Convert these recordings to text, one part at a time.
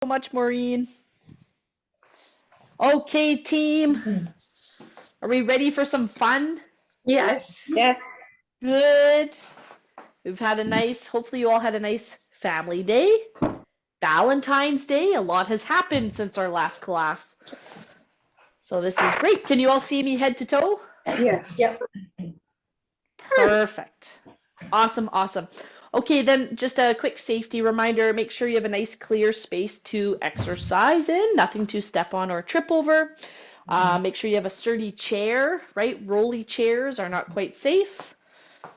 So much, Maureen. Okay, team. Are we ready for some fun? Yes. Yes. Good. We've had a nice, hopefully you all had a nice family day. Valentine's Day. A lot has happened since our last class. So this is great. Can you all see me head to toe? Yes. Yep. Perfect. Awesome, awesome. Okay, then just a quick safety reminder. Make sure you have a nice clear space to exercise in, nothing to step on or trip over. Make sure you have a sturdy chair, right? Rolly chairs are not quite safe.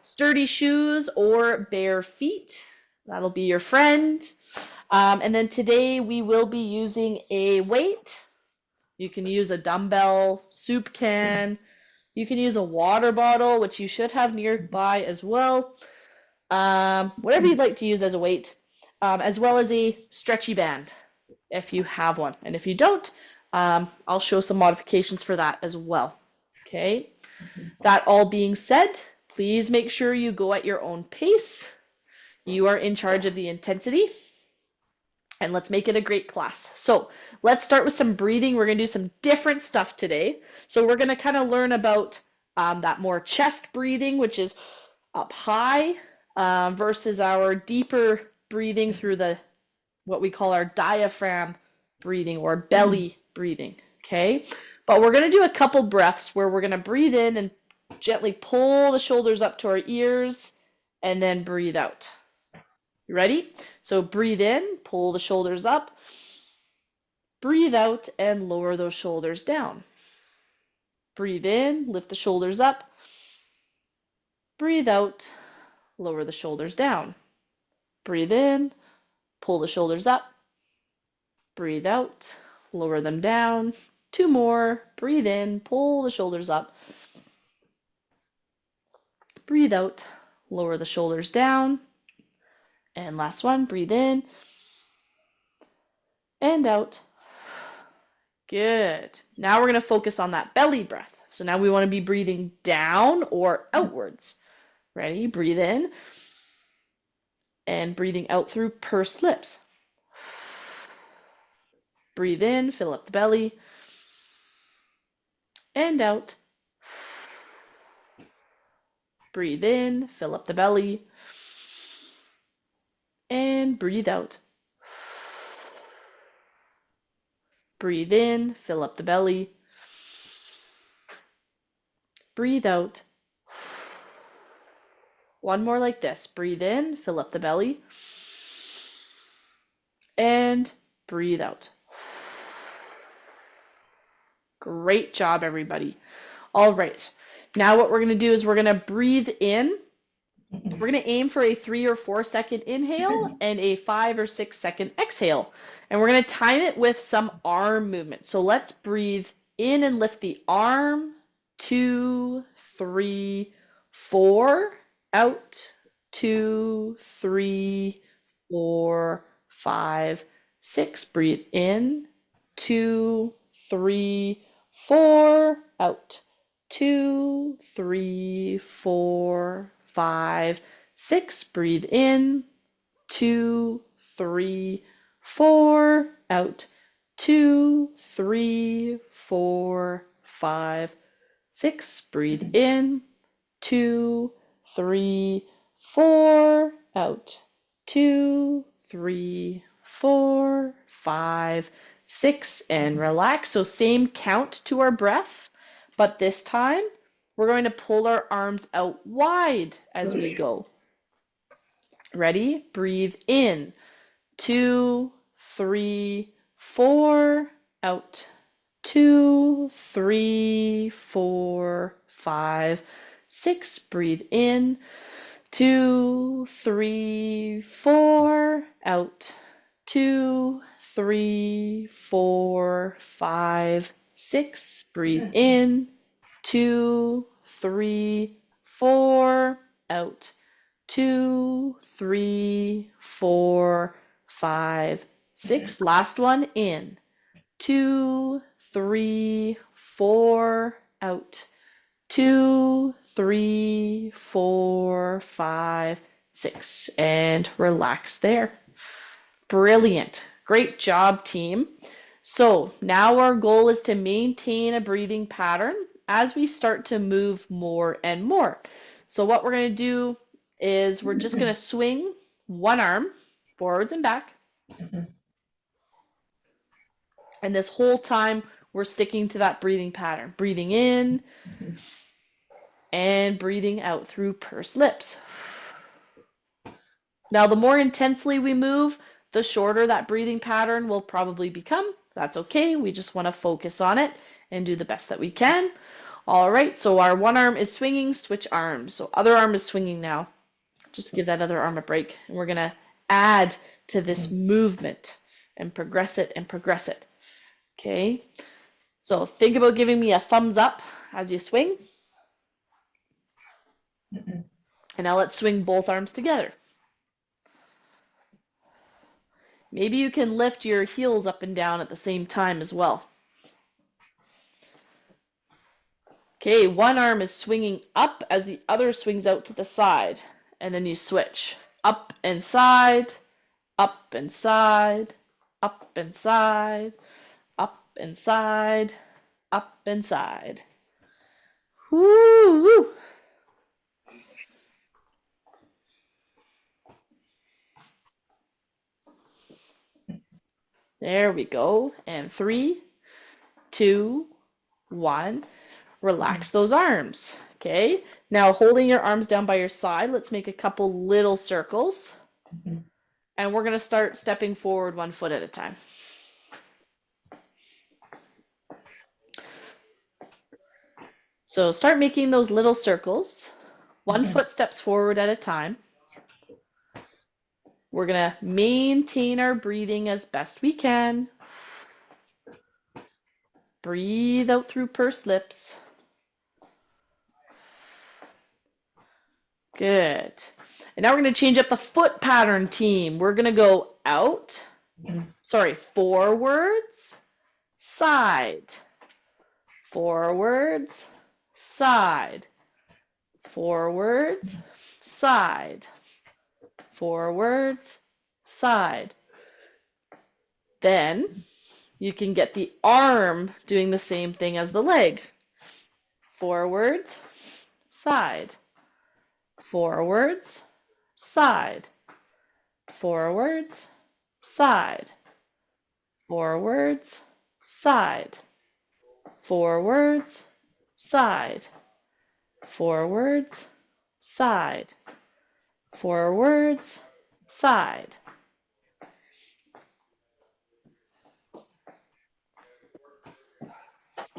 Sturdy shoes or bare feet. That'll be your friend. And then today we will be using a weight. You can use a dumbbell, soup can. You can use a water bottle, which you should have nearby as well. Whatever you'd like to use as a weight, as well as a stretchy band if you have one. And if you don't, I'll show some modifications for that as well. Okay. That all being said, please make sure you go at your own pace. You are in charge of the intensity. And let's make it a great class. So let's start with some breathing. We're going to do some different stuff today. So we're going to kind of learn about that more chest breathing, which is up high, versus our deeper breathing through the what we call our diaphragm breathing or belly breathing. Okay, but we're going to do a couple breaths where we're going to breathe in and gently pull the shoulders up to our ears and then breathe out. You ready? So breathe in, pull the shoulders up, breathe out, and lower those shoulders down. Breathe in, lift the shoulders up, breathe out, lower the shoulders down. Breathe in, pull the shoulders up, breathe out, lower them down. Two more. Breathe in, pull the shoulders up, breathe out, lower the shoulders down. And last one, breathe in and out. Good. Now we're going to focus on that belly breath. So now we want to be breathing down or outwards. Ready? Breathe in and breathing out through pursed lips. Breathe in, fill up the belly, and out. Breathe in, fill up the belly, and breathe out. Breathe in, fill up the belly, breathe out. One more like this. Breathe in, fill up the belly, and breathe out. Great job, everybody. All right. Now what we're going to do is we're going to breathe in. We're going to aim for a 3 or 4 second inhale and a 5 or 6 second exhale. And we're going to time it with some arm movement. So let's breathe in and lift the arm. 2, 3, 4. Out. 2, 3, 4, 5, 6. Breathe in. 2, 3, 4. Out. 2, 3, 4, 5, 6. Breathe in. 2, 3, 4. Out. 2, 3, 4, 5, 6. Breathe in. 2, 3, 4. Out. 2, 3, 4, 5, 6. And relax. So same count to our breath, but this time we're going to pull our arms out wide as we go. Ready? Breathe in. 2, 3, 4. Out. 2, 3, 4, 5, 6. Breathe in. 2, 3, 4. Out. 2, 3, 4, 5, 6. Breathe in. 2, 3, 4. Out. 2, 3, 4, 5, 6. Last one in. 2, 3, 4. Out. 2, 3, 4, 5, 6. And relax there. Brilliant. Great job, team. So now our goal is to maintain a breathing pattern as we start to move more and more. So what we're going to do is we're just going to swing one arm forwards and back. And this whole time we're sticking to that breathing pattern. Breathing in and breathing out through pursed lips. Now, the more intensely we move, the shorter that breathing pattern will probably become. That's okay. We just want to focus on it and do the best that we can. All right, so our one arm is swinging, switch arms. So other arm is swinging now. Just give that other arm a break. And we're going to add to this movement and progress it and progress it. Okay, so think about giving me a thumbs up as you swing. And now let's swing both arms together. Maybe you can lift your heels up and down at the same time as well. Okay, one arm is swinging up as the other swings out to the side, and then you switch. Up and side, up and side, up and side, up and side, up and side. Woo! There we go. And 3, 2, 1. Relax those arms. Okay. Now holding your arms down by your side, let's make a couple little circles. And we're going to start stepping forward 1 foot at a time. So start making those little circles. 1 foot steps forward at a time. We're going to maintain our breathing as best we can. Breathe out through pursed lips. Good. And now we're going to change up the foot pattern, team. We're going to go out, forwards, side, forwards, side, forwards, side, forwards, side. Then you can get the arm doing the same thing as the leg. Forwards, side, forwards, side, forwards, side, forwards, side, forwards, side, forwards, side, forwards, side.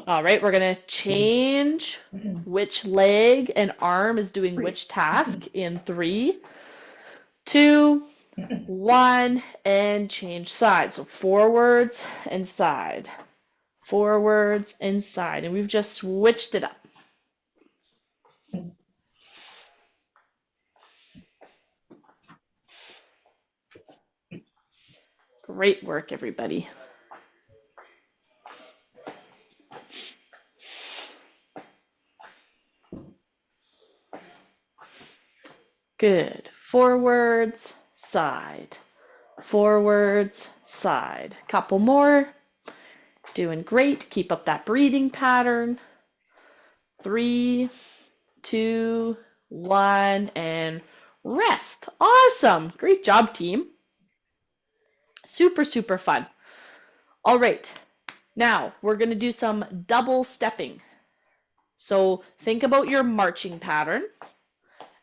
All right, we're going to change which leg and arm is doing which task in 3, 2, 1, and change side. So forwards and side, forwards and side. And we've just switched it up. Great work, everybody. Good. Forwards, side, forwards, side. Couple more. Doing great. Keep up that breathing pattern. 3, 2, 1, and rest. Awesome. Great job, team. Super, super fun. All right. Now we're going to do some double stepping. So think about your marching pattern.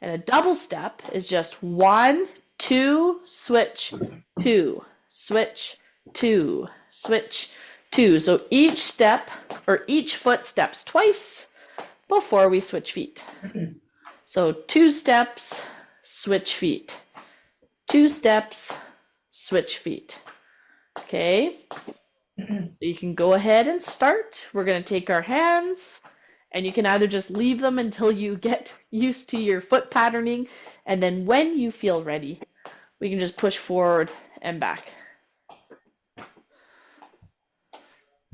And a double step is just 1, 2, switch, 2, switch, 2, switch, 2. So each step or each foot steps twice before we switch feet. So 2 steps, switch feet. 2 steps, switch feet. Okay. So you can go ahead and start. We're going to take our hands. And you can either just leave them until you get used to your foot patterning, and then when you feel ready, we can just push forward and back.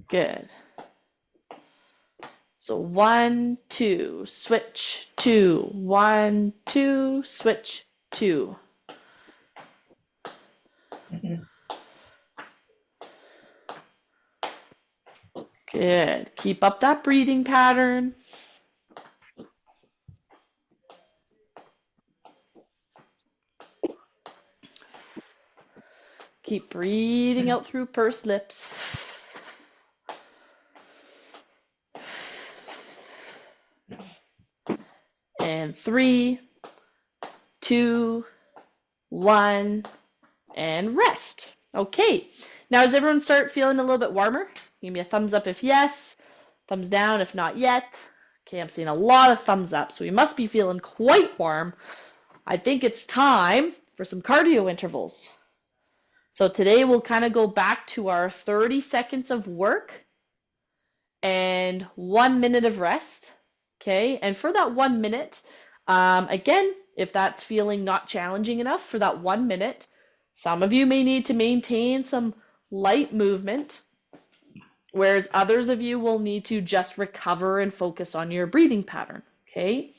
Good. So 1, 2, switch, 2, 1, 2, switch, 2. Good. Keep up that breathing pattern. Keep breathing out through pursed lips. And 3, 2, 1, and rest. Okay. Now, does everyone start feeling a little bit warmer? Give me a thumbs up if yes, thumbs down if not yet. Okay, I'm seeing a lot of thumbs up, so we must be feeling quite warm. I think it's time for some cardio intervals. So today we'll kind of go back to our 30 seconds of work and 1 minute of rest. Okay, and for that 1 minute, again, if that's feeling not challenging enough for that 1 minute, some of you may need to maintain some light movement, whereas others of you will need to just recover and focus on your breathing pattern. Okay.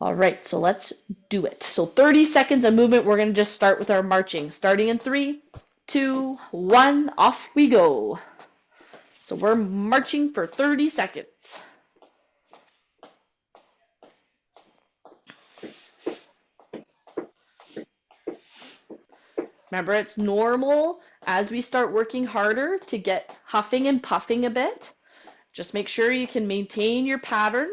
All right, so let's do it. So 30 seconds of movement. We're going to just start with our marching. Starting in 3, 2, 1, off we go. So we're marching for 30 seconds. Remember, it's normal as we start working harder to get huffing and puffing a bit. Just make sure you can maintain your pattern.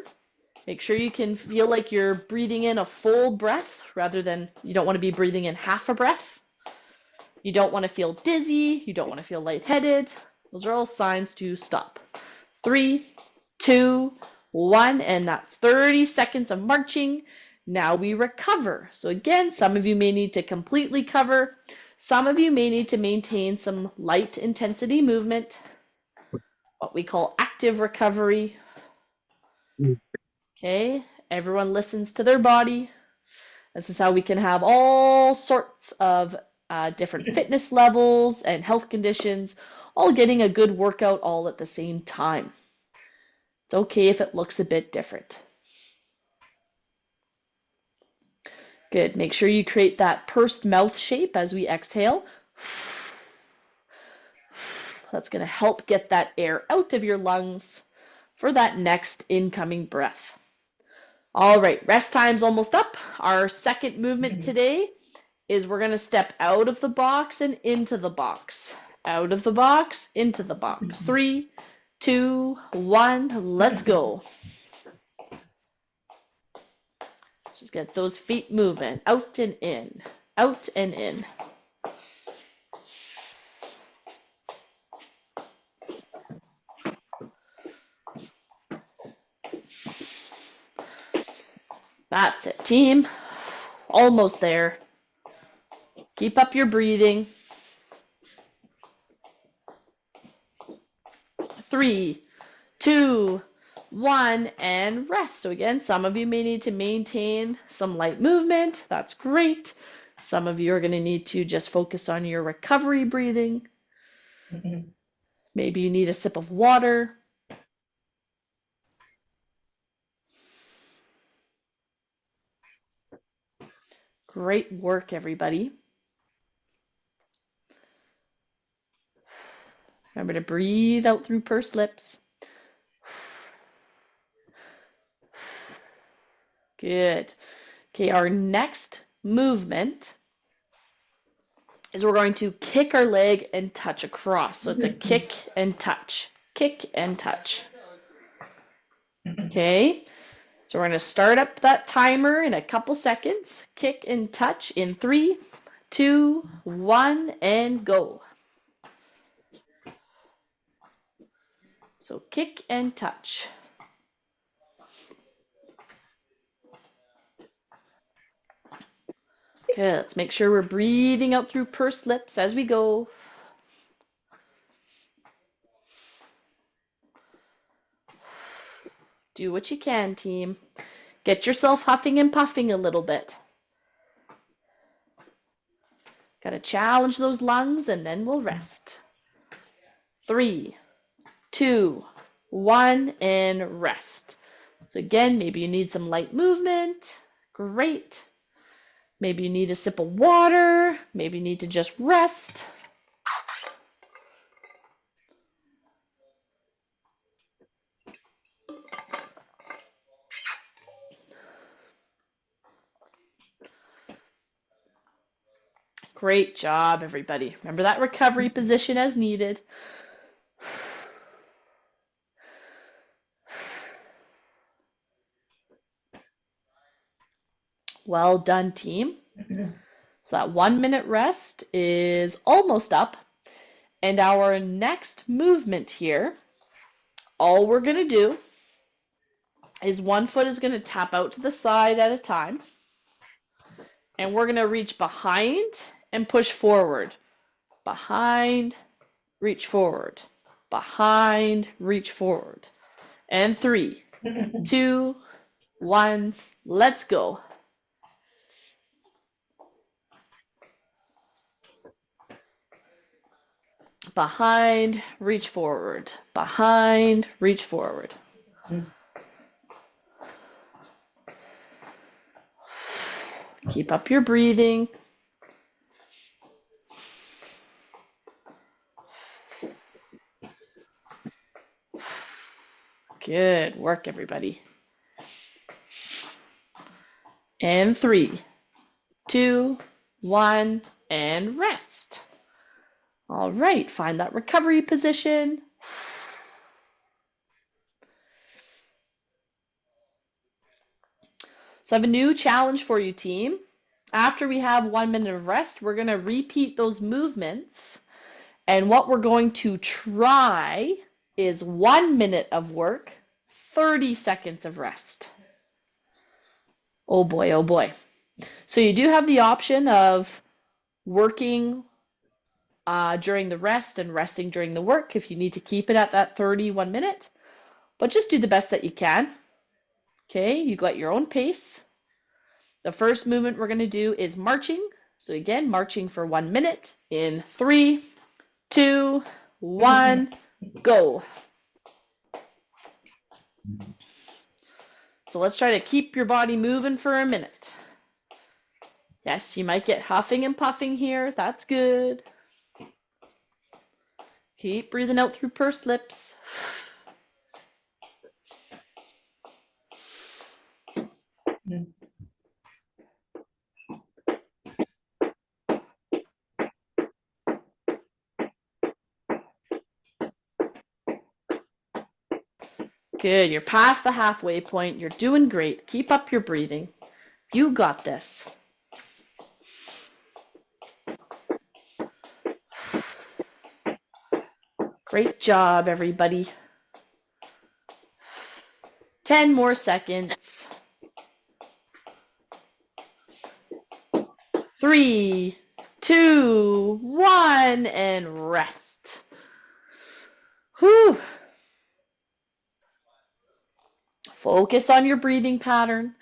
Make sure you can feel like you're breathing in a full breath rather than you don't want to be breathing in half a breath. You don't want to feel dizzy. You don't want to feel lightheaded. Those are all signs to stop. 3, 2, 1, and that's 30 seconds of marching. Now we recover. So again, some of you may need to completely cover. Some of you may need to maintain some light intensity movement, what we call active recovery. Okay, everyone listens to their body. This is how we can have all sorts of different fitness levels and health conditions, all getting a good workout all at the same time. It's okay if it looks a bit different. Good. Make sure you create that pursed mouth shape as we exhale. That's going to help get that air out of your lungs for that next incoming breath. All right, rest time's almost up. Our second movement today is we're going to step out of the box and into the box. Out of the box, into the box. 3, 2, 1, let's go. Just get those feet moving. Out and in. Out and in. That's it, team. Almost there. Keep up your breathing. 3, 2, 1, and rest. So again, some of you may need to maintain some light movement. That's great. Some of you are going to need to just focus on your recovery breathing. Maybe you need a sip of water. Great work, everybody. Remember to breathe out through pursed lips. Good. Okay, our next movement is we're going to kick our leg and touch across. So it's a kick and touch. Kick and touch. Okay. So we're going to start up that timer in a couple seconds. Kick and touch in 3, 2, 1, and go. So kick and touch. Okay, let's make sure we're breathing out through pursed lips as we go. Do what you can, team. Get yourself huffing and puffing a little bit. Got to challenge those lungs and then we'll rest. 3, 2, 1, and rest. So again, maybe you need some light movement. Great. Maybe you need a sip of water. Maybe you need to just rest. Great job, everybody. Remember that recovery position as needed. Well done, team. So that 1 minute rest is almost up. And our next movement here, all we're going to do is one foot is going to tap out to the side at a time. And we're going to reach behind and push forward. Behind, reach forward. Behind, reach forward. And 3, 2, 1, let's go. Behind, reach forward. Behind, reach forward. Keep up your breathing. Good work, everybody. And 3, 2, 1, and rest. All right, find that recovery position. So I have a new challenge for you, team. After we have 1 minute of rest, we're going to repeat those movements. And what we're going to try is 1 minute of work, 30 seconds of rest. Oh boy, oh boy. So you do have the option of working during the rest and resting during the work if you need to keep it at that 31 minute. But just do the best that you can. Okay, you got your own pace. The first movement we're going to do is marching. So again, marching for 1 minute in 3, 2, 1, go. So let's try to keep your body moving for a minute. Yes, you might get huffing and puffing here. That's good. Keep breathing out through pursed lips. Good, you're past the halfway point. You're doing great. Keep up your breathing. You got this. Great job, everybody. 10 more seconds. 3, 2, 1, and rest. Whew. Focus on your breathing pattern.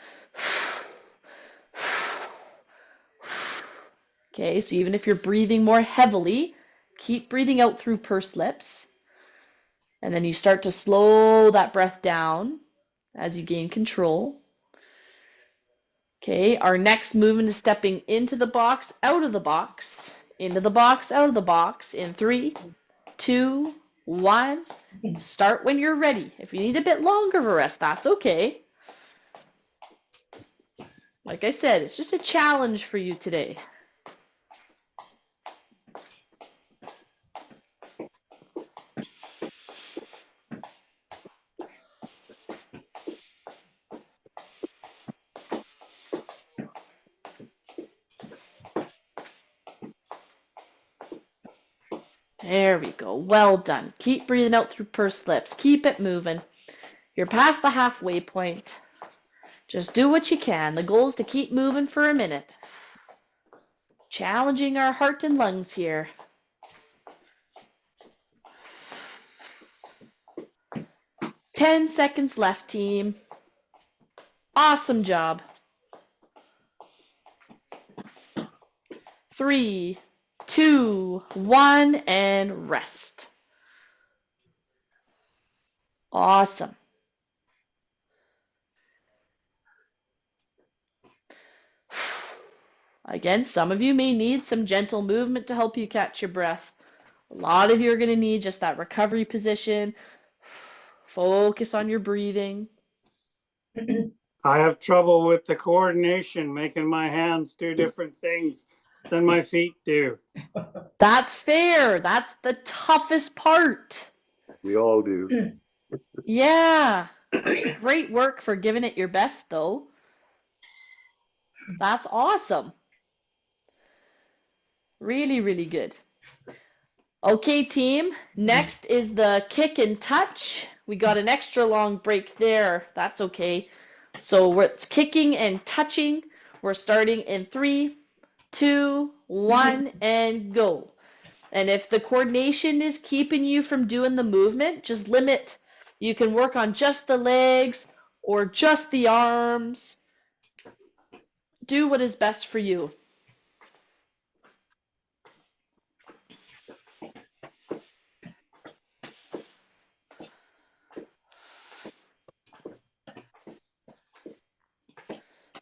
Okay, so even if you're breathing more heavily, keep breathing out through pursed lips. And then you start to slow that breath down as you gain control. Okay, our next movement is stepping into the box, out of the box, into the box, out of the box in 3, 2, 1. Start when you're ready. If you need a bit longer of a rest, that's okay. Like I said, it's just a challenge for you today. There we go. Well done. Keep breathing out through pursed lips. Keep it moving. You're past the halfway point. Just do what you can. The goal is to keep moving for a minute. Challenging our heart and lungs here. Ten seconds left, team. Awesome job. 3, 2, 1, and rest. Awesome. Again, some of you may need some gentle movement to help you catch your breath. A lot of you are going to need just that recovery position. Focus on your breathing. I have trouble with the coordination, making my hands do different things. than my feet do. That's fair. That's the toughest part. We all do. Yeah. Great work for giving it your best, though. That's awesome. Really, really good. Okay, team. Next is the kick and touch. We got an extra long break there. That's okay. So it's kicking and touching. We're starting in 3, 2, 1, and go. And if the coordination is keeping you from doing the movement, just limit. You can work on just the legs or just the arms. Do what is best for you.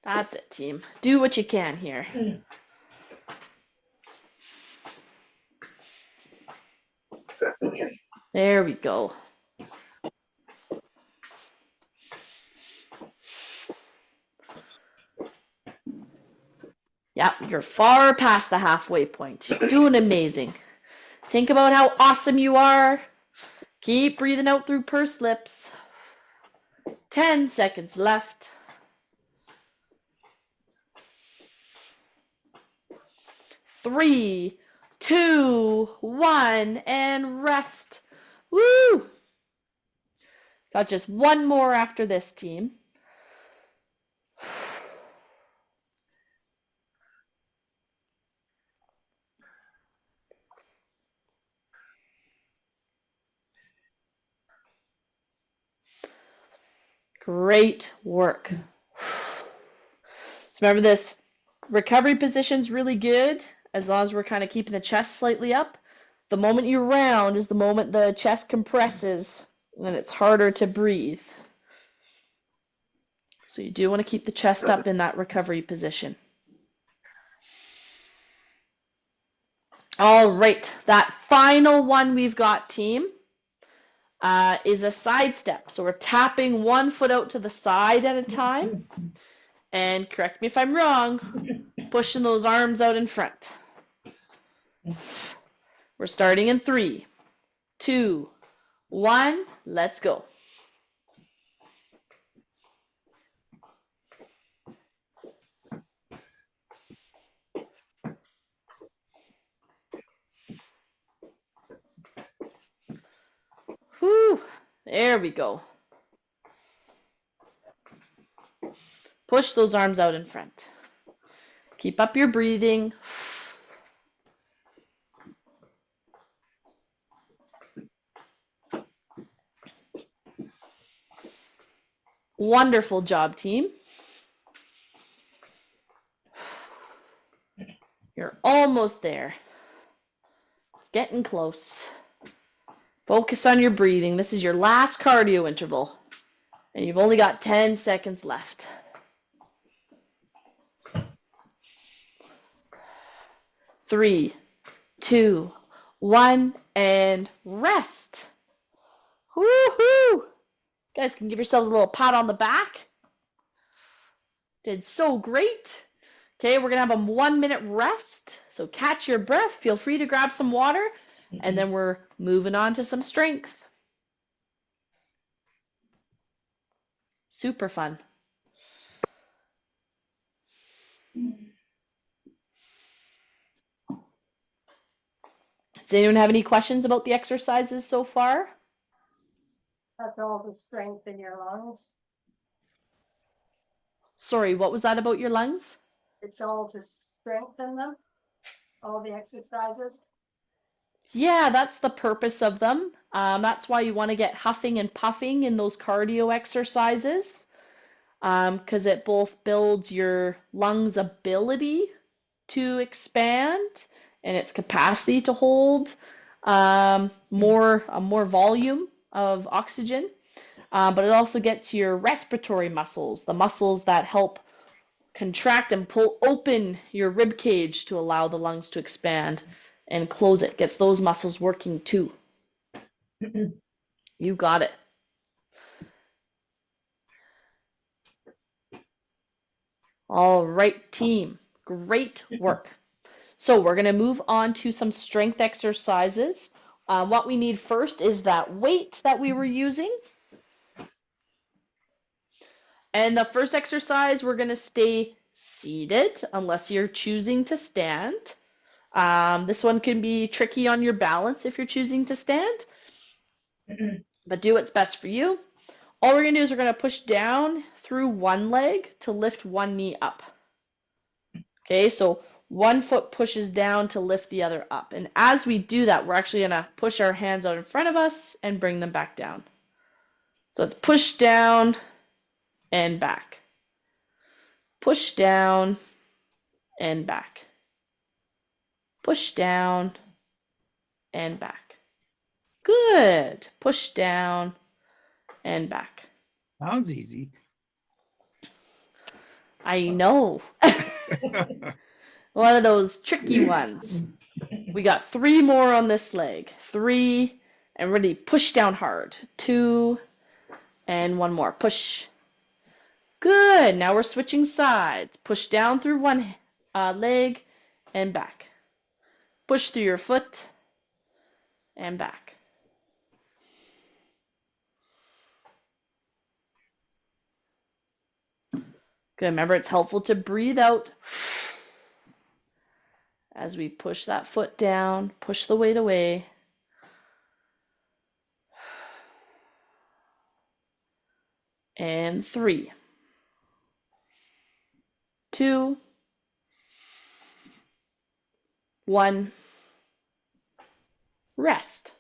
That's it, team. Do what you can here. There we go. Yep, you're far past the halfway point. You're doing amazing. Think about how awesome you are. Keep breathing out through pursed lips. 10 seconds left. 3, 2, 1, and rest. Woo! Got just one more after this, team. Great work. So remember, this recovery position's really good as long as we're kind of keeping the chest slightly up. The moment you round is the moment the chest compresses and it's harder to breathe. So you do want to keep the chest up in that recovery position. All right, that final one we've got, team, is a side step. So we're tapping one foot out to the side at a time. And correct me if I'm wrong, pushing those arms out in front. We're starting in 3, 2, 1, let's go. Whew, there we go. Push those arms out in front. Keep up your breathing. Wonderful job, team. You're almost there. It's getting close. Focus on your breathing. This is your last cardio interval, and you've only got 10 seconds left. 3, 2, 1, and rest. Woohoo! You guys can give yourselves a little pat on the back. Did so great. Okay, we're gonna have a 1-minute rest. So catch your breath. Feel free to grab some water, and then we're moving on to some strength. Super fun. Does anyone have any questions about the exercises so far? That's all the strength in your lungs. Sorry, what was that about your lungs? It's all to strengthen them, all the exercises. Yeah, that's the purpose of them. That's why you want to get huffing and puffing in those cardio exercises, because it both builds your lungs' ability to expand and its capacity to hold more volume of oxygen, but it also gets your respiratory muscles, the muscles that help contract and pull open your rib cage to allow the lungs to expand, and close it. Gets those muscles working too. You got it. All right, team. Great work. So we're going to move on to some strength exercises. What we need first is that weight that we were using. And the first exercise, we're going to stay seated unless you're choosing to stand. This one can be tricky on your balance if you're choosing to stand, but do what's best for you. All we're going to do is we're going to push down through one leg to lift one knee up. Okay, so one foot pushes down to lift the other up. And as we do that, we're actually going to push our hands out in front of us and bring them back down. So it's push down and back. Push down and back. Push down and back. Good. Push down and back. Sounds easy. I know. One of those tricky ones. We got 3 more on this leg. 3, and ready. Push down hard. 2, and 1 more. Push. Good. Now we're switching sides. Push down through one leg and back. Push through your foot and back. Good. Remember, it's helpful to breathe out as we push that foot down, push the weight away. And 3, 2, 1. Rest.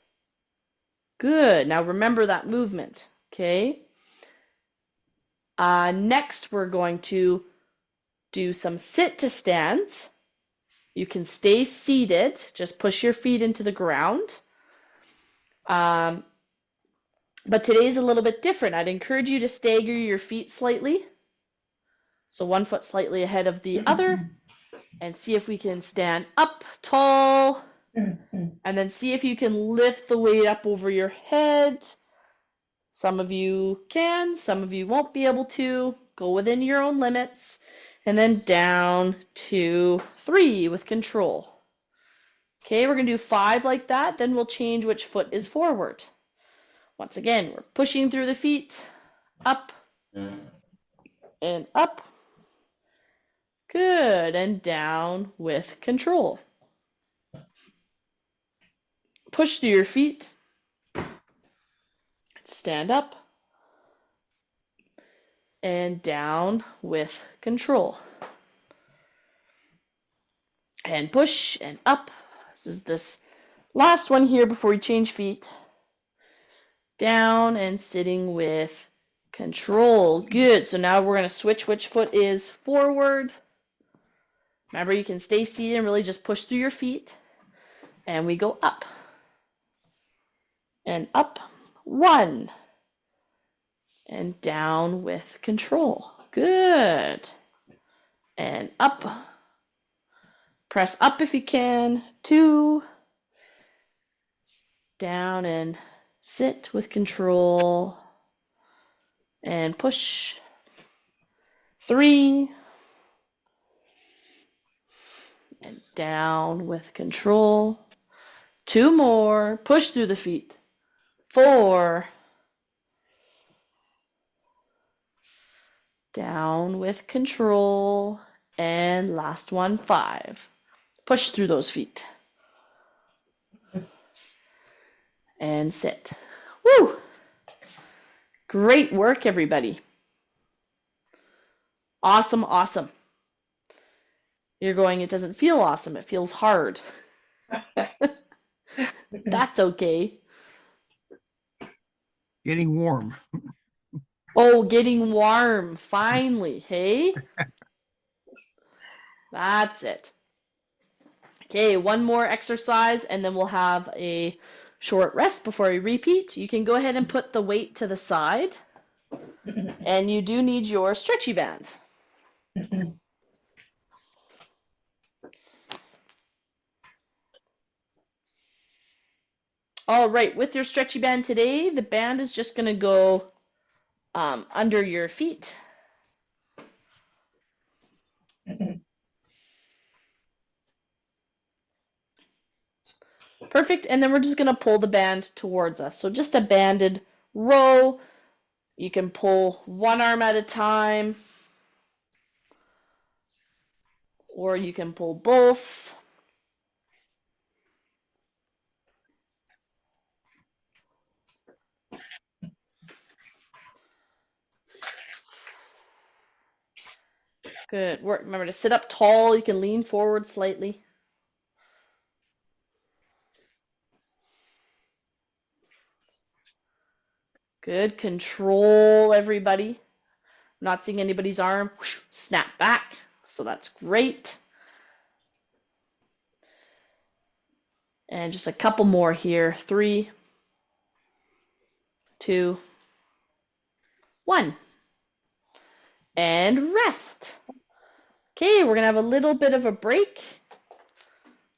Good. Now remember that movement. Okay. Next, we're going to do some sit to stands. You can stay seated. Just push your feet into the ground. But today's a little bit different. I'd encourage you to stagger your feet slightly. So one foot slightly ahead of the other. And see if we can stand up tall. And then see if you can lift the weight up over your head. Some of you can, some of you won't be able to. Go within your own limits. And then down to 3 with control. Okay, we're going to do 5 like that. Then we'll change which foot is forward. Once again, we're pushing through the feet. Up and up. Good. And down with control. Push through your feet. Stand up. And down with control. And push and up. This is this last one here before we change feet. Down and sitting with control. Good. So now we're going to switch which foot is forward. Remember, you can stay seated and really just push through your feet. And we go up. And up. 1. And down with control. Good. And up. Press up if you can. 2. Down and sit with control. And push. 3. And down with control. 2 more. Push through the feet. 4. Down with control. And last one, 5. Push through those feet. And sit. Woo! Great work, everybody. Awesome, awesome. You're going, it doesn't feel awesome, it feels hard. That's okay. Getting warm. Oh, getting warm, finally, hey? That's it. Okay, one more exercise and then we'll have a short rest before we repeat. You can go ahead and put the weight to the side. And you do need your stretchy band. All right, with your stretchy band today, the band is just going to go under your feet. Perfect. And then we're just going to pull the band towards us. So just a banded row. You can pull one arm at a time, or you can pull both. Good work. Remember to sit up tall. You can lean forward slightly. Good. Control, everybody. I'm not seeing anybody's arm. Whoosh, snap back. So that's great. And just a couple more here. 3, 2, 1. And rest. Okay, we're going to have a little bit of a break.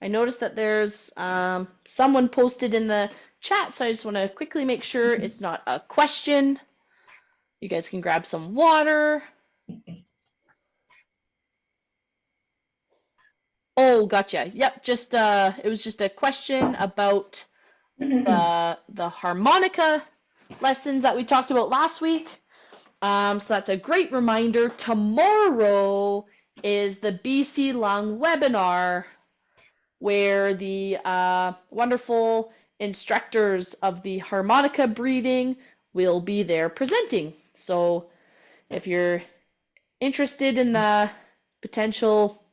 I noticed that there's someone posted in the chat, so I just want to quickly make sure it's not a question. You guys can grab some water. Oh, gotcha. Yep, just it was just a question about the harmonica lessons that we talked about last week. So that's a great reminder. Tomorrow is the BC Lung webinar, where the wonderful instructors of the harmonica breathing will be there presenting. So if you're interested in the potential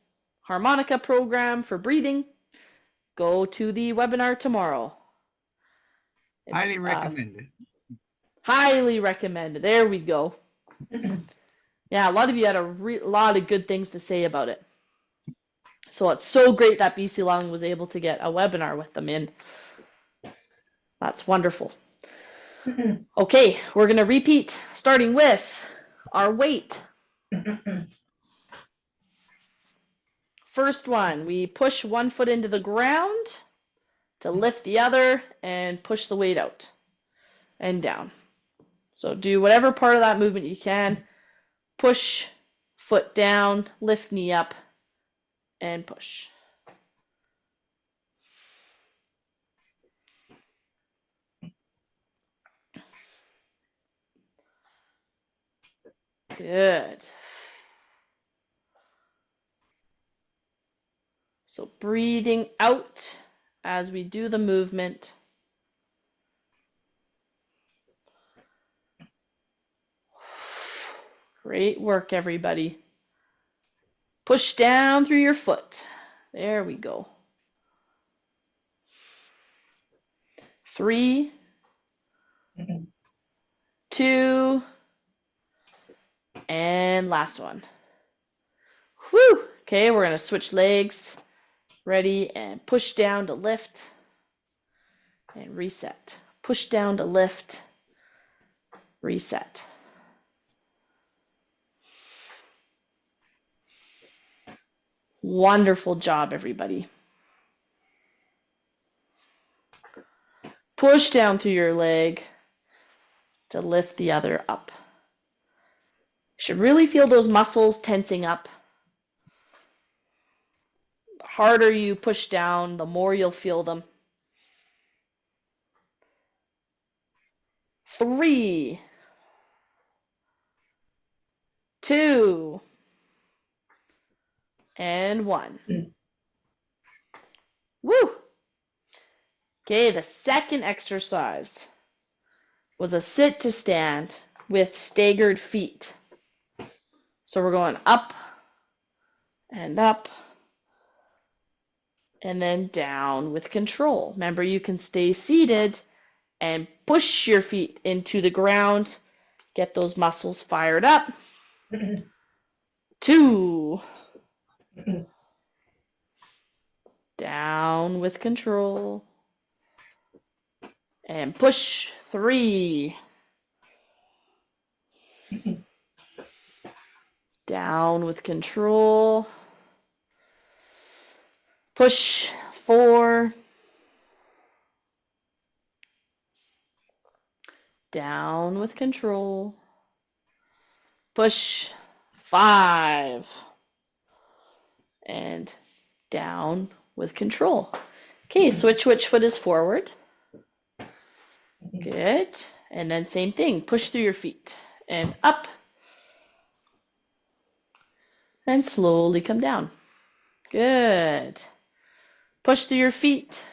harmonica program for breathing, go to the webinar tomorrow. It's, Highly recommended. Highly recommended. There we go. Yeah, a lot of you had a lot of good things to say about it. So it's so great that BC Lung was able to get a webinar with them in. That's wonderful. Okay, we're going to repeat, starting with our weight. First one, we push one foot into the ground to lift the other and push the weight out and down. So do whatever part of that movement you can. Push foot down, lift knee up, and push. Good. So breathing out as we do the movement. Great work, everybody. Push down through your foot. There we go. 3, 2, and last one. Whew. Okay, we're going to switch legs. Ready, and push down to lift and reset. Push down to lift, reset. Wonderful job, everybody. Push down through your leg to lift the other up. You should really feel those muscles tensing up. The harder you push down, the more you'll feel them. 3, 2, and 1. Woo! Okay, the second exercise was a sit to stand with staggered feet. So we're going up, and then down with control. Remember, you can stay seated and push your feet into the ground. Get those muscles fired up. 2. Down with control. And push. 3. Down with control. Push. 4. Down with control. Push. 5. And down with control. Okay, switch which foot is forward. Good. And then same thing, push through your feet and up and slowly come down. Good. Push through your feet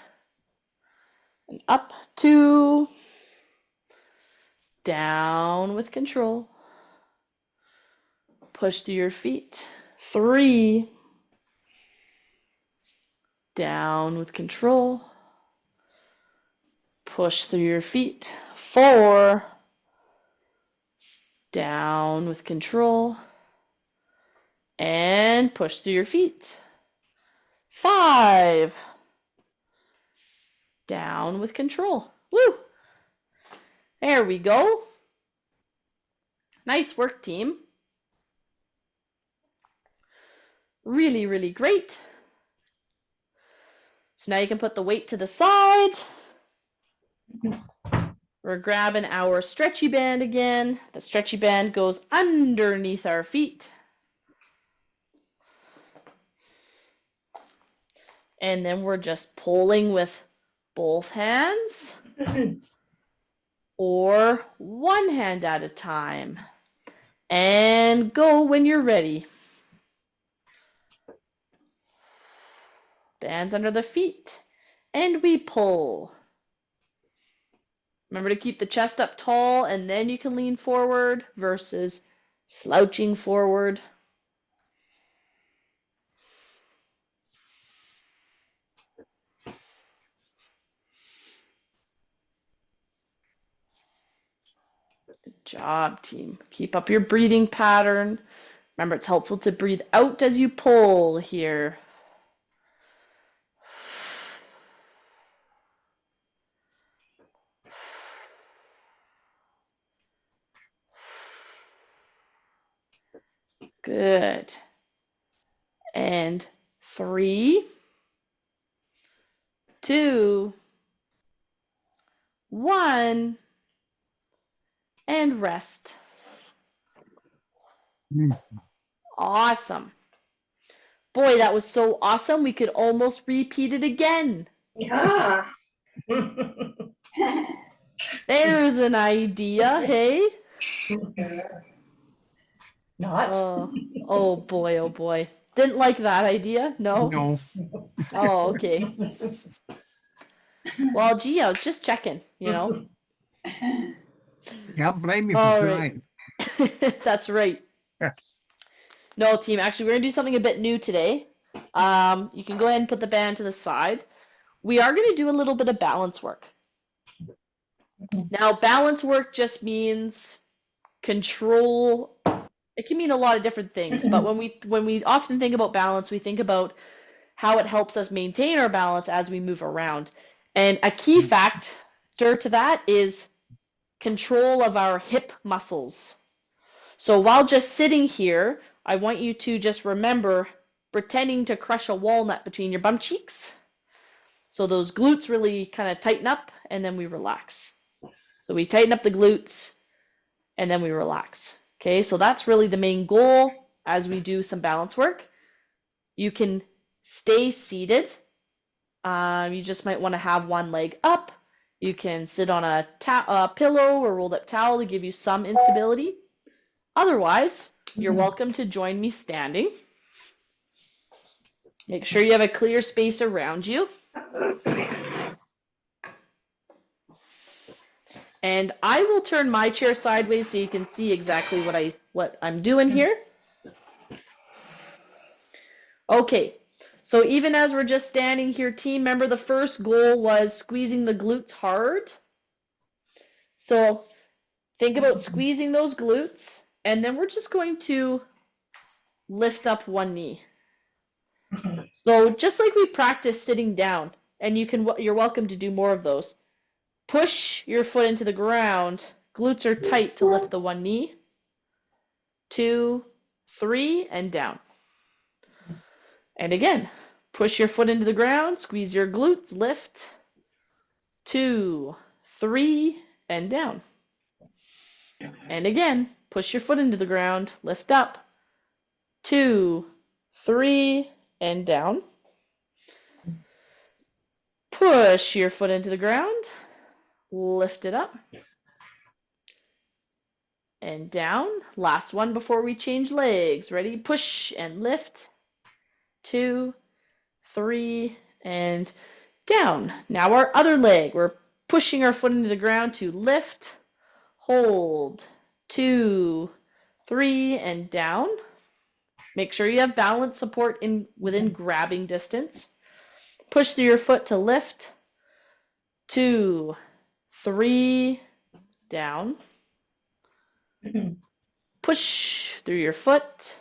and up, 2, down with control. Push through your feet, 3, down with control. Push through your feet, 4, down with control. And push through your feet, 5, down with control. Woo! There we go. Nice work, team. Really, really great. So now you can put the weight to the side. We're grabbing our stretchy band again. The stretchy band goes underneath our feet. And then we're just pulling with both hands or one hand at a time. And go when you're ready. Bands under the feet. And we pull. Remember to keep the chest up tall, and then you can lean forward versus slouching forward. Good job, team. Keep up your breathing pattern. Remember, it's helpful to breathe out as you pull here. Good. And 3, 2, 1, and rest. Mm. Awesome. Boy, that was so awesome. We could almost repeat it again. Yeah. There's an idea, hey? Not. Oh boy, oh boy. Didn't like that idea? No? No, Oh, okay. Well, gee, I was just checking, you know? can't blame you for All right. trying. That's right. No, team, actually, we're going to do something a bit new today. You can go ahead and put the band to the side. We are going to do a little bit of balance work. Now, balance work just means control. It can mean a lot of different things, but when we often think about balance, we think about how it helps us maintain our balance as we move around. And a key factor to that is control of our hip muscles. So while just sitting here, I want you to just remember pretending to crush a walnut between your bum cheeks. So those glutes really kind of tighten up, and then we relax. So we tighten up the glutes, and then we relax. Okay, so that's really the main goal as we do some balance work. You can stay seated. You just might want to have one leg up. You can sit on a pillow or rolled up towel to give you some instability. Otherwise, you're welcome to join me standing. Make sure you have a clear space around you. And I will turn my chair sideways so you can see exactly what I'm doing here. Okay, so even as we're just standing here, team, remember the first goal was squeezing the glutes hard. So think about squeezing those glutes, and then we're just going to lift up one knee. So just like we practice sitting down, and you're welcome to do more of those. Push your foot into the ground. Glutes are tight to lift the one knee. 2, 3, and down. And again, push your foot into the ground, squeeze your glutes, lift. 2, 3, and down. And again, push your foot into the ground, lift up. 2, 3, and down. Push your foot into the ground. Lift it up. And down. Last one before we change legs. Ready? Push and lift. 2, 3, and down. Now our other leg. We're pushing our foot into the ground to lift, hold, 2, 3, and down. Make sure you have balance support within grabbing distance. Push through your foot to lift, 2, 3, down. Push through your foot,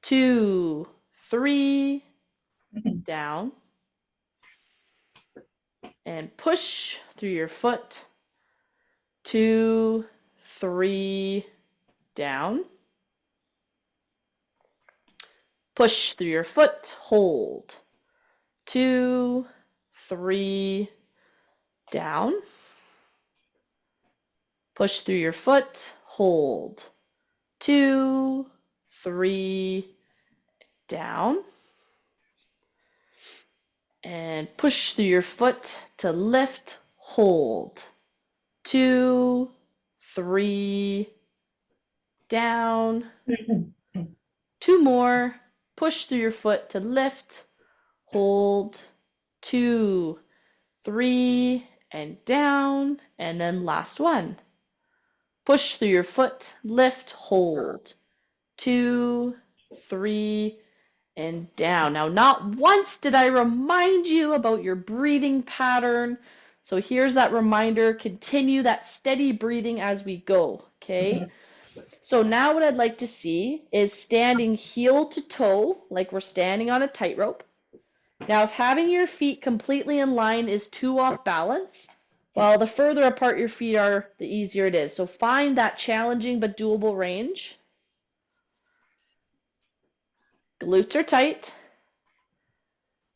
2, 3, down. And push through your foot, 2, 3, down. Push through your foot, hold, 2, 3, down. Push through your foot, hold, 2, 3, down. And push through your foot to lift, hold, 2, 3, down. 2 more. Push through your foot to lift, hold, 2, 3, and down. And then last one. Push through your foot, lift, hold, 2, 3, and down. Now, not once did I remind you about your breathing pattern. So here's that reminder. Continue that steady breathing as we go, okay? So now what I'd like to see is standing heel to toe, like we're standing on a tightrope. Now, if having your feet completely in line is too off balance, well, the further apart your feet are, the easier it is. So find that challenging but doable range. Glutes are tight.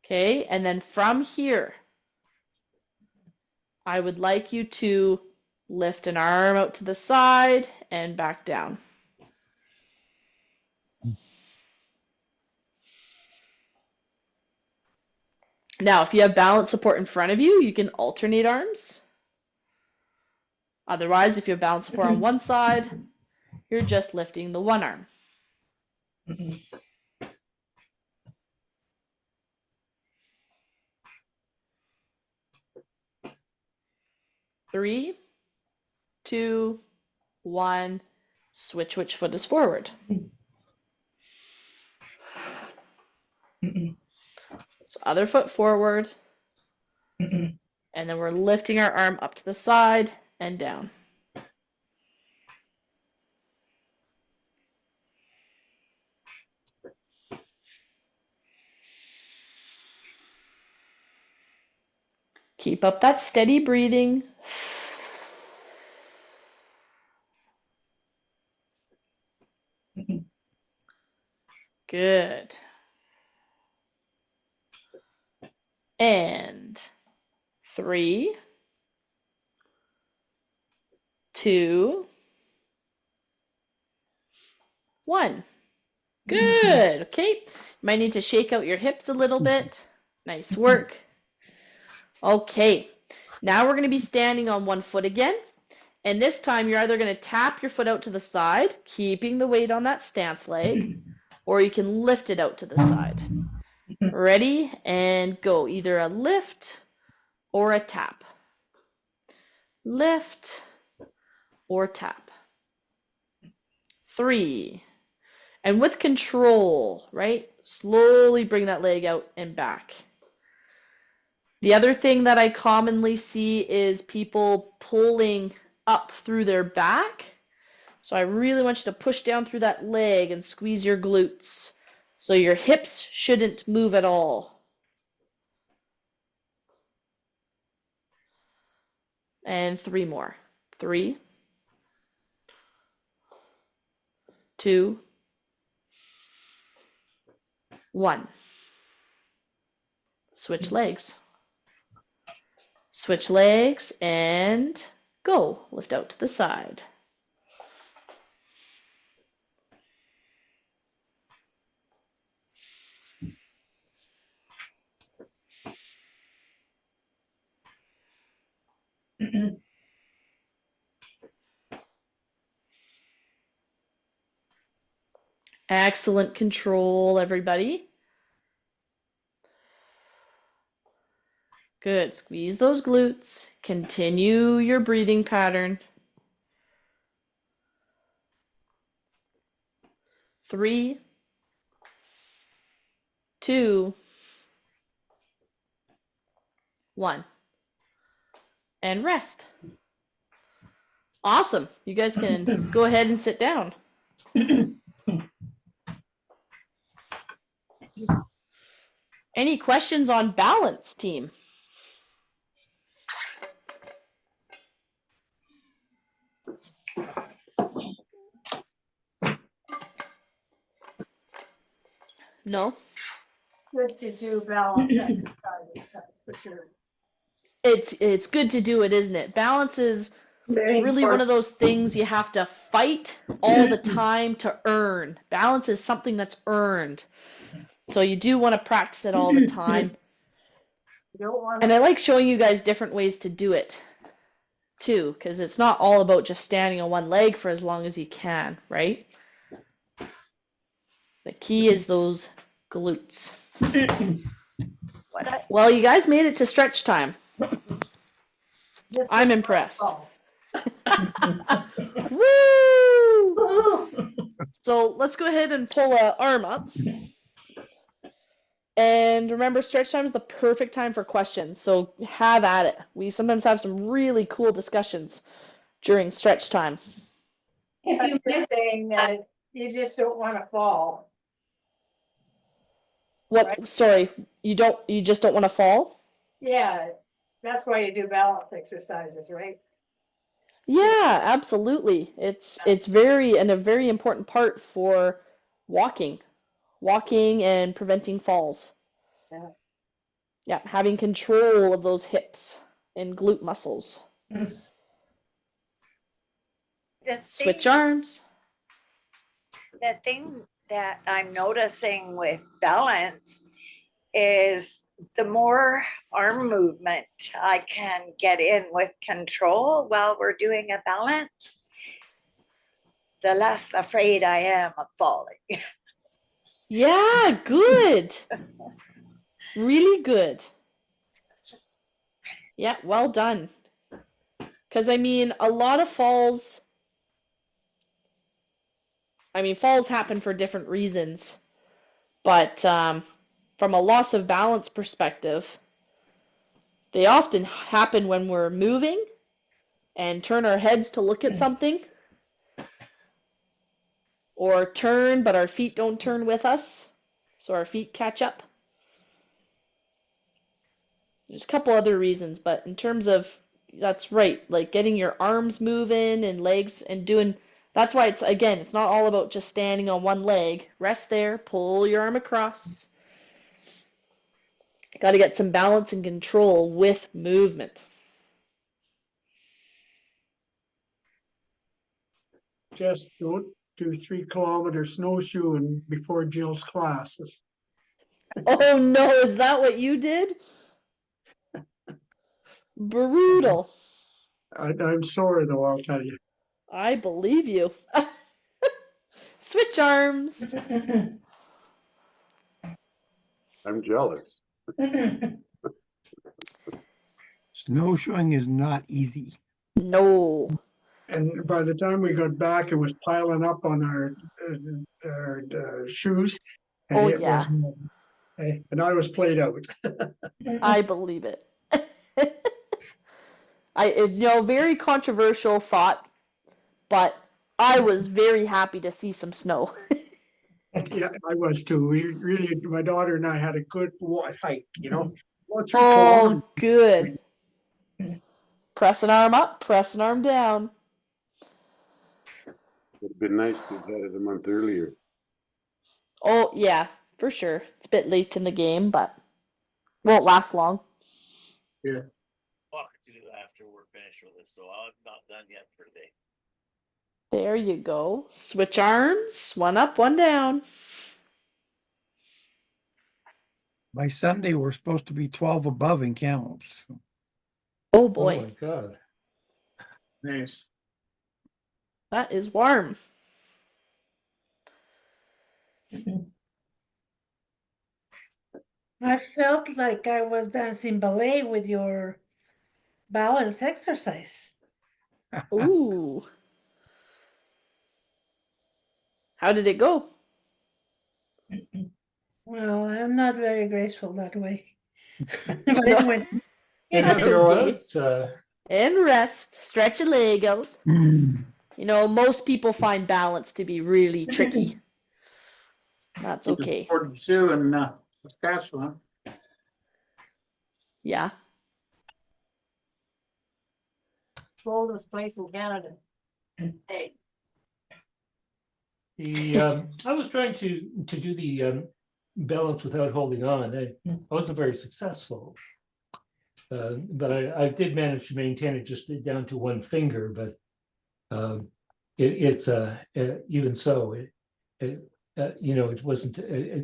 Okay, and then from here, I would like you to lift an arm out to the side and back down. Now, if you have balance support in front of you, you can alternate arms. Otherwise, if you have balance support on one side, you're just lifting the one arm. Three, 2, 1, switch which foot is forward. So other foot forward, and then we're lifting our arm up to the side and down. Keep up that steady breathing. Good. And 3, 2, 1. Good. Okay. You might need to shake out your hips a little bit. Nice work. Okay. Now we're going to be standing on one foot again. And this time you're either going to tap your foot out to the side, keeping the weight on that stance leg, or you can lift it out to the side. Ready? And go. Either a lift or a tap. Lift or tap. 3. And with control, right? Slowly bring that leg out and back. The other thing that I commonly see is people pulling up through their back. So I really want you to push down through that leg and squeeze your glutes. So your hips shouldn't move at all. And 3 more. 3, 2, 1. Switch legs. Switch legs and go. Lift out to the side. Excellent control, everybody. Good. Squeeze those glutes. Continue your breathing pattern. 3, 2, 1. And rest. Awesome. You guys can go ahead and sit down. Any questions on balance, team? No? Good to do balance exercises, that's for sure. It's good to do it, isn't it? Balance is really one of those things you have to fight all the time to earn. Balance is something that's earned. So you do want to practice it all the time. You don't want And I like showing you guys different ways to do it too, because it's not all about just standing on one leg for as long as you can, right? The key is those glutes. Well, you guys made it to stretch time. just I'm to impressed. fall. Woo! So let's go ahead and pull an arm up. And remember, stretch time is the perfect time for questions. So have at it. We sometimes have some really cool discussions during stretch time. If you're saying that you just don't want to fall. What? Right. Sorry, you just don't want to fall? Yeah, that's why you do balance exercises, right? Yeah, absolutely. It's a very important part for walking and preventing falls. Yeah. Yeah, having control of those hips and glute muscles. Switch arms. The thing that I'm noticing with balance is the more arm movement I can get in with control while we're doing a balance, the less afraid I am of falling. Yeah, good. Really good. Yeah, well done. Because I mean, a lot of falls, falls happen for different reasons, but from a loss of balance perspective, they often happen when we're moving and turn our heads to look at something, or turn but our feet don't turn with us, so our feet catch up. There's a couple other reasons, but in terms of, that's right, like getting your arms moving and legs and doing, that's why it's not all about just standing on one leg. Rest there, pull your arm across. Got to get some balance and control with movement. Just don't do 3 kilometer snowshoeing before Jill's classes. Oh no, is that what you did? Brutal. I'm sorry though, I'll tell you. I believe you. Switch arms. I'm jealous. Snowshoeing is not easy. No. And by the time we got back, it was piling up on our shoes. And Oh, it yeah. was, and I was played out. I believe it. Very controversial thought, but I was very happy to see some snow. Yeah, I was too. We really, my daughter and I had a good hike, Well, 3 Oh, kilometers. good. Press an arm up, press an arm down. Would have been nice to have had it a month earlier. Oh, yeah, for sure. It's a bit late in the game, but won't last long. Walk to after we're finished with this, so I'm not done yet for today. There you go. Switch arms, one up, one down. By Sunday, we're supposed to be 12 above in Kamloops. Oh Oh boy. my God. Nice. That is warm. I felt like I was dancing ballet with your balance exercise. Ooh. How did it go? Well, I'm not very graceful that way. But No. it went. And That's afterwards, And rest. Stretch a leg out. Mm. You know, most people find balance to be really tricky. That's okay. 42 and Saskatchewan. Yeah. Coldest place in Canada. Hey, I was trying to do the balance without holding on. I wasn't very successful. But I did manage to maintain it just down to one finger, but it's even so, it wasn't,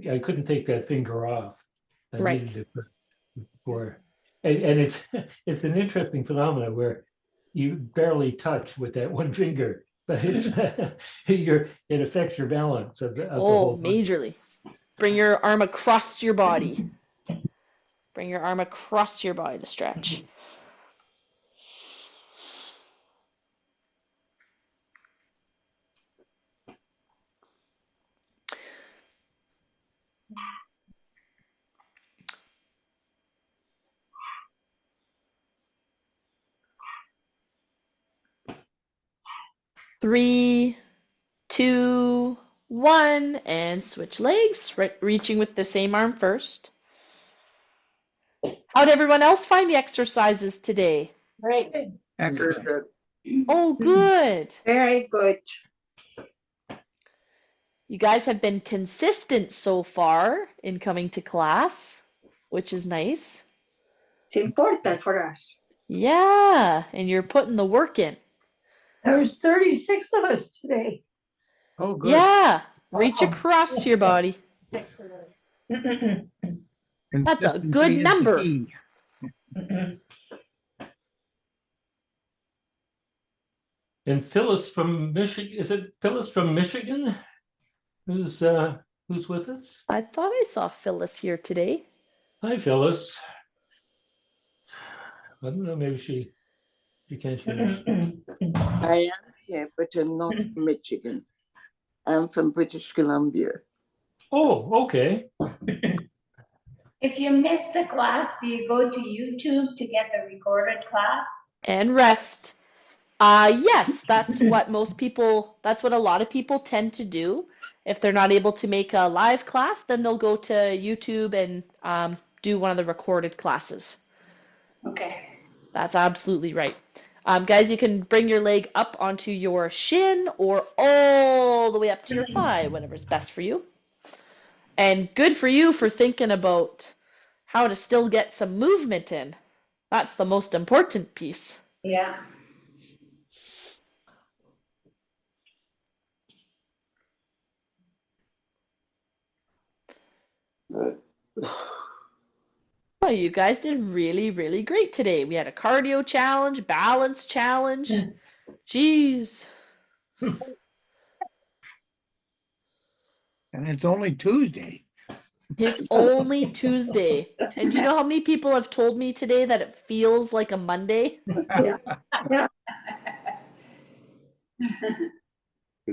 I couldn't take that finger off. I Right. needed it for and it's it's an interesting phenomenon where you barely touch with that one finger, but it's it affects your balance of the Oh, whole body. majorly. Bring your arm across your body. Bring your arm across your body to stretch. Three, two, one, and switch legs. Reaching with the same arm first. How'd everyone else find the exercises today? great. Excellent. Oh, good. Very good. You guys have been consistent so far in coming to class, which is nice. It's important for us. Yeah, and you're putting the work in. There's 36 of us today. Oh, good. Yeah, reach across your body. That's a Consistency good is the number. key. And Phyllis from Michigan, is it Phyllis from Michigan? Who's with us? I thought I saw Phyllis here today. Hi, Phyllis. I don't know, maybe she can't hear us. I am here, but I'm not from Michigan. I'm from British Columbia. Oh, okay. If you miss the class, do you go to YouTube to get the recorded class? And rest. Yes, that's what that's what a lot of people tend to do. If they're not able to make a live class, then they'll go to YouTube and do one of the recorded classes. Okay. That's absolutely right. Guys, you can bring your leg up onto your shin or all the way up to your thigh, whatever's best for you. And good for you for thinking about how to still get some movement in. That's the most important piece. Yeah. Oh, you guys did really, really great today. We had a cardio challenge, balance challenge. Jeez. And it's only Tuesday. It's only Tuesday. And do you know how many people have told me today that it feels like a Monday?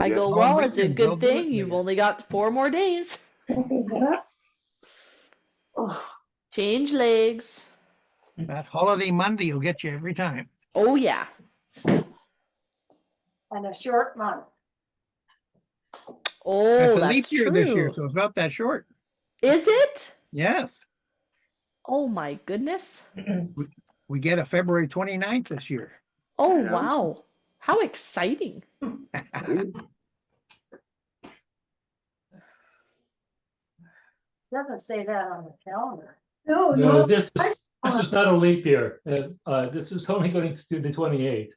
I go, well, it's a weekends, they'll good do it thing. for You've you. only got 4 more days. Change legs. That holiday Monday will get you every time. Oh, yeah. And a short month. Oh, That's a that's leap year true. this year, so it's not that short. Is it? Yes, Oh, my goodness. we get a February 29th this year. Oh, wow. How exciting. Doesn't say that on the calendar. No, No, this is not a leap year. This is only going to do the 28th.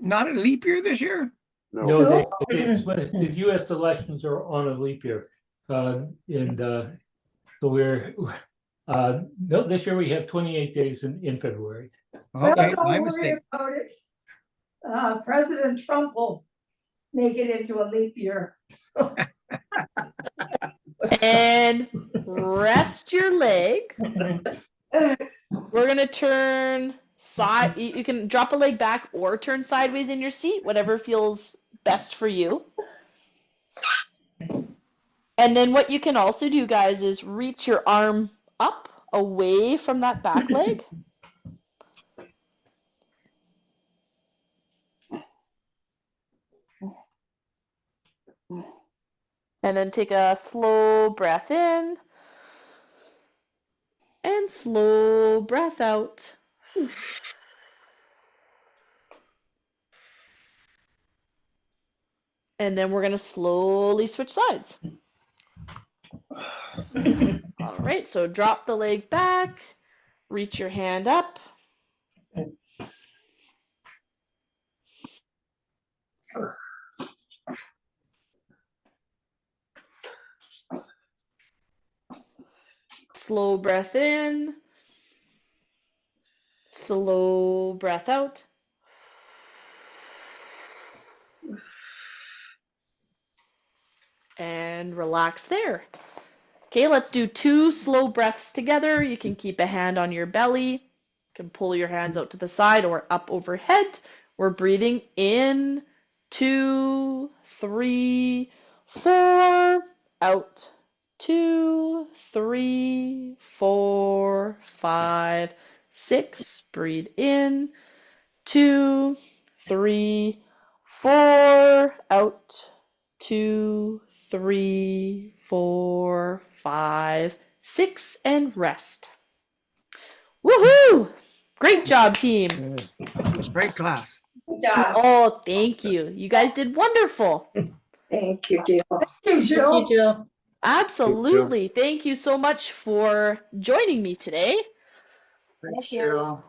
Not a leap year this year? No, it's when the U.S. elections are on a leap year, so we're no. This year we have 28 days in February. Okay, my mistake. President Trump will make it into a leap year. And rest your leg. We're gonna turn side. You can drop a leg back or turn sideways in your seat, whatever feels best for you. And then what you can also do, guys, is reach your arm up away from that back leg. And then take a slow breath in and slow breath out. And then we're going to slowly switch sides. All right, so drop the leg back, reach your hand up. Slow breath in, slow breath out. And relax there. Okay, let's do 2 slow breaths together. You can keep a hand on your belly. You can pull your hands out to the side or up overhead. We're breathing in, 2, 3, 4, out, 2, 3, 4, 5, 6. Breathe in, 2, 3, 4, out, 2, 3, 4, 5, 6, and rest. Woohoo! Great job, team. Great class. Good job. Oh, thank you. You guys did wonderful. Thank you, Jill. Thank you, Jill. Jill. Absolutely. Thank you so much for joining me today. Thank you.